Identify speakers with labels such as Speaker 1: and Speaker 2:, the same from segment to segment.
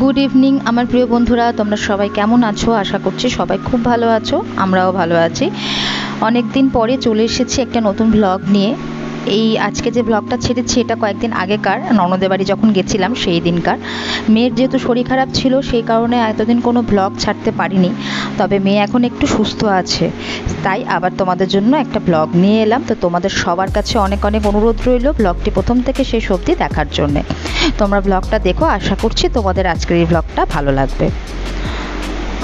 Speaker 1: Good evening আমার প্রিয় বন্ধুরা, তোমরা সবাই কেমন আছো? আশা করছি সবাই খুব ভালো আছো, আমরাও ভালো আছি। অনেক দিন পরে চলে এসেছি একটা নতুন ব্লগ নিয়ে। এই আজকে যে ব্লগটা ছেড়েছি এটা কয়েকদিন আগেকার, ননদের বাড়ি যখন গেছিলাম সেই দিনকার। মেয়ের যেহেতু শরীর খারাপ ছিল সেই কারণে এতদিন কোনো ব্লগ ছাড়তে পারিনি, তবে মেয়ে এখন একটু সুস্থ আছে, তাই আবার তোমাদের জন্য একটা ব্লগ নিয়ে এলাম। তো তোমাদের সবার কাছে অনেক অনেক অনুরোধ রইল ব্লগটি প্রথম থেকে শেষ অবধি দেখার জন্যে। তোমরা ব্লগটা দেখো, আশা করছি তোমাদের আজকের এই ব্লগটা ভালো লাগবে।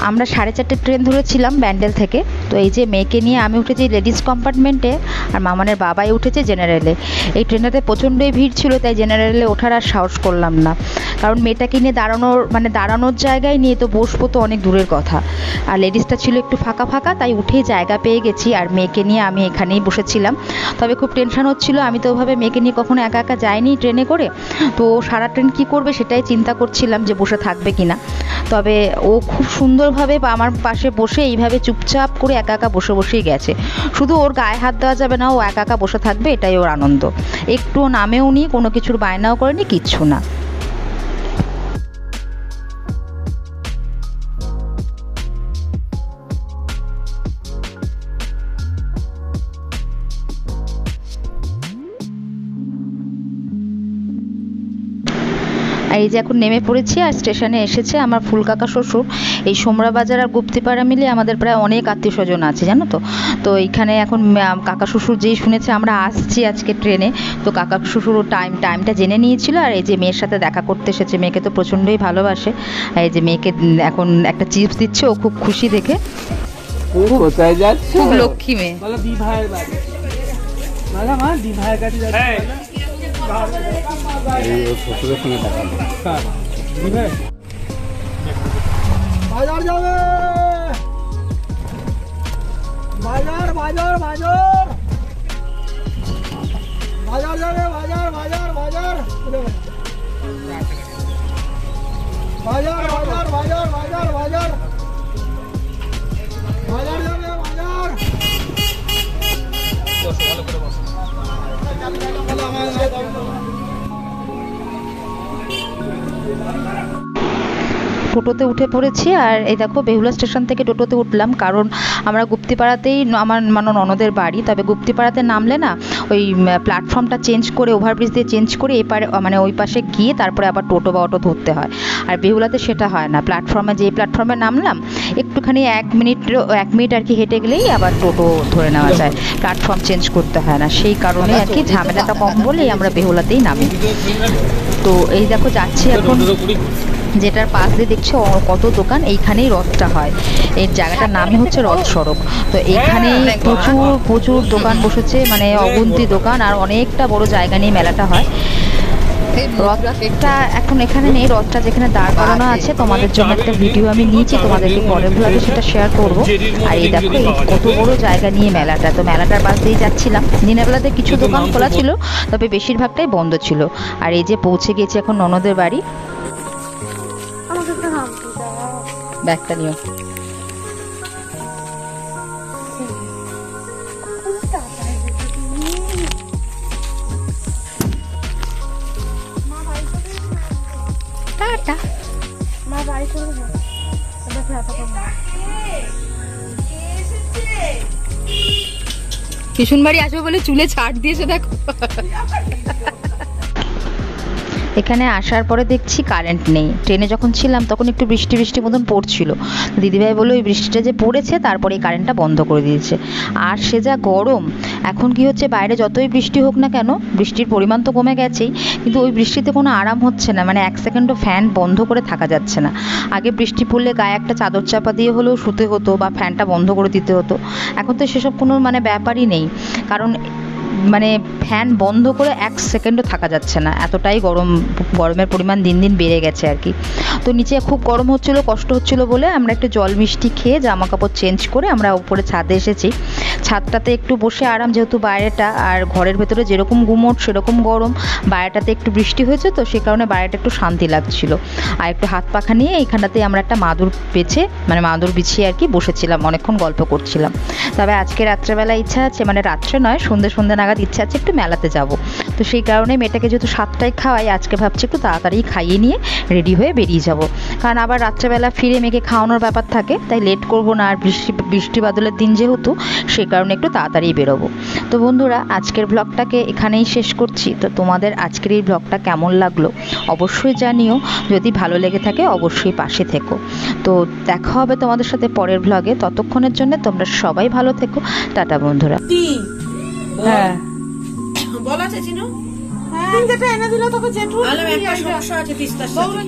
Speaker 1: আমরা 4:30 ট্রেন ধরেছিলাম ব্যান্ডেল থেকে। তো এই যে মেয়েকে নিয়ে আমি উঠেছি লেডিস কম্পার্টমেন্টে, আর মামানের বাবাই উঠেছে জেনারেলে। এই ট্রেনটাতে প্রচণ্ডই ভিড় ছিল, তাই জেনারেলে ওঠার আর সাহস করলাম না, কারণ মেয়েটাকে নিয়ে দাঁড়ানোর জায়গায় নিয়ে তো বসবো তো অনেক দূরের কথা। আর লেডিসটা ছিল একটু ফাঁকা ফাঁকা, তাই উঠেই জায়গা পেয়ে গেছি, আর মেয়েকে নিয়ে আমি এখানেই বসেছিলাম। তবে খুব টেনশন হচ্ছিল, আমি তো ওভাবে মেয়েকে নিয়ে কখনো একা একা যাইনি ট্রেনে করে, তো সারা ট্রেন কী করবে সেটাই চিন্তা করছিলাম যে বসে থাকবে কিনা। তবে ও খুব সুন্দরভাবে আমার পাশে বসে এইভাবে চুপচাপ করে একা একা বসেই গেছে। শুধু ওর গায়ে হাত দেওয়া যাবে না, ও একা একা বসে থাকবে, এটাই ওর আনন্দ। একটুও নামেও নি, কোনো কিছুর বায়নাও করেনি, কিচ্ছু না। এই যে এখন নেমে পড়েছি, আর স্টেশনে এসেছে আমার ফুল কাকা শ্বশুর। এই সোমরা বাজার আর গুপ্তিপাড়া মিলে আমাদের প্রায় অনেক আত্মীয় স্বজন আছে, জানো তো। তো এইখানে এখন কাকা শ্বশুর যেই শুনেছে আমরা আসছি আজকে ট্রেনে, তো কাকা শ্বশুর টাইমটা জেনে নিয়েছিল, আর এই যে মেয়ের সাথে দেখা করতে এসেছে। মেয়েকে তো প্রচণ্ডই ভালোবাসে, আর এই যে মেয়েকে এখন একটা চিপস দিচ্ছে, ও খুব খুশি দেখে।
Speaker 2: কোথায় যাচ্ছে?
Speaker 1: খুব লক্ষ্মী মেয়ে।
Speaker 2: বলো দি ভাইয়ের বাড়ি। বলো মা দি ভাইয়ের কাছে যাচ্ছে। এই ও শ্বশুরের সঙ্গে দেখা করবে। হ্যাঁ দি ভাই বাজার যাবে। বাজার বাজার বাজার বাজার যাবে। বাজার বাজার বাজার বাজার বাজার বাজার বাজার বাজার বাজার যাবে। বাজার
Speaker 1: টোটোতে উঠে পড়েছি, আর এই দেখো বেহুলা স্টেশন থেকে টোটোতে উঠলাম, কারণ আমরা গুপ্তিপাড়াতেই আমার ননদের বাড়ি। তবে গুপ্তিপাড়াতে নামলে না ওই প্ল্যাটফর্মটা চেঞ্জ করে, ওভারব্রিজ দিয়ে চেঞ্জ করে এপারে ওই পাশে গিয়ে তারপরে আবার টোটো বা অটো ধরতে হয়। আর বেহুলাতে সেটা হয় না, যেই প্ল্যাটফর্মে নামলাম একটুখানি 1 মিনিট আর কি হেঁটে গেলেই আবার টোটো ধরে নেওয়া যায়, প্ল্যাটফর্ম চেঞ্জ করতে হয় না। সেই কারণে আর কি ঝামেলাটা কম বলেই আমরা বেহুলাতেই নামি। তো এই দেখো যাচ্ছি এখন, যেটার পাশ দিয়ে দেখছো কত দোকান, এইখানেই রথটা হয়। এই জায়গাটার নামই হচ্ছে রথ সড়ক। তো এইখানেই প্রচুর দোকান বসেছে, মানে অগুন্তি দোকান, আর অনেকটা বড় জায়গা নিয়ে মেলাটা হয়। রথটা এখন এখানে নেই, রথটা যেখানে দাঁড় করানো আছে তোমাদের জন্য একটা ভিডিও আমি নিয়েছি, তোমাদেরকে পরের ব্লগে সেটা শেয়ার করবো। আর এই দেখো এই কত বড় জায়গা নিয়ে মেলাটা। তো মেলাটার পাশ দিয়ে যাচ্ছিলাম, দিনের বেলাতে কিছু দোকান খোলা ছিল, তবে বেশিরভাগটাই বন্ধ ছিল। আর এই যে পৌঁছে গেছি এখন ননদের বাড়ি। ব্যাগটা নিও। টাটা। কিশুন বাড়ি আসবে বলে চুলে ছাড় দিয়েছে, দেখো। এখানে আসার পরে দেখছি কারেন্ট নেই। ট্রেনে যখন ছিলাম তখন একটু বৃষ্টি মতন পড়ছিল, দিদিভাই বললো ওই বৃষ্টিটা যে পড়েছে তারপরে এই কারেন্টটা বন্ধ করে দিয়েছে। আর সে যা গরম এখন, কি হচ্ছে বাইরে যতই বৃষ্টি হোক না কেন, বৃষ্টির পরিমাণ তো কমে গেছেই, কিন্তু ওই বৃষ্টিতে কোনো আরাম হচ্ছে না, মানে 1 সেকেন্ডও ফ্যান বন্ধ করে থাকা যাচ্ছে না। আগে বৃষ্টি পড়লে গায়ে একটা চাদর চাপা দিয়ে হলেও শুতে হতো, বা ফ্যানটা বন্ধ করে দিতে হতো। এখন তো সেসব কোনো ব্যাপারই নেই, কারণ ফ্যান বন্ধ করে 1 সেকেন্ডও থাকা যাচ্ছে না, এতটাই গরমের পরিমাণ দিন দিন বেড়ে গেছে আর কি। তো নিচে খুব গরম হচ্ছিলো, কষ্ট হচ্ছিলো বলে আমরা একটু জল মিষ্টি খেয়ে জামা কাপড় চেঞ্জ করে আমরা উপরে ছাদে এসেছি। ছাদটাতে একটু বসে আরাম, যেহেতু বাইরেটা আর ঘরের ভেতরে যেরকম গুমোট সেরকম গরম, বাইরেটাতে একটু বৃষ্টি হয়েছে তো সে কারণে বাইরেটা একটু শান্তি লাগছিল। আর একটু হাত পাখা নিয়ে এইখানটাতে আমরা একটা মাদুর বিছিয়ে আর কি বসেছিলাম, অনেকক্ষণ গল্প করছিলাম। তবে আজকে রাত্রেবেলা ইচ্ছা আছে, রাত্রে নয়, সন্ধ্যে নাগাদ ইচ্ছা আছে একটু মেলাতে যাব। তো সেই কারণে মেয়েটাকে যেহেতু 7টায় খাওয়াই, আজকে ভাবছি একটু তাড়াতাড়ি খাইয়ে নিয়ে রেডি হয়ে বেরিয়ে যাব, কারণ আবার রাত্রেবেলা ফিরে মেয়েকে খাওয়ানোর ব্যাপার থাকে, তাই লেট করব না। আর বৃষ্টি বাদলের দিন যেহেতু, সেই কারণে একটু তাড়াতাড়ি বেরোবো। তো বন্ধুরা, আজকের ব্লগটাকে এখানেই শেষ করছি। তো তোমাদের আজকের এই ব্লগটা কেমন লাগলো অবশ্যই জানিও, যদি ভালো লেগে থাকে অবশ্যই পাশে থেকো। তো দেখা হবে তোমাদের সাথে পরের ব্লগে, ততক্ষণের জন্য তোমরা সবাই ভালো থেকো। টাটা বন্ধুরা।
Speaker 2: হ্যাঁ
Speaker 3: বলা আছে চিনো
Speaker 2: যেটা এনে দিল তোকে জেঠু
Speaker 3: আলাম একটা সমস্যা আছে তিস্তার সাথে।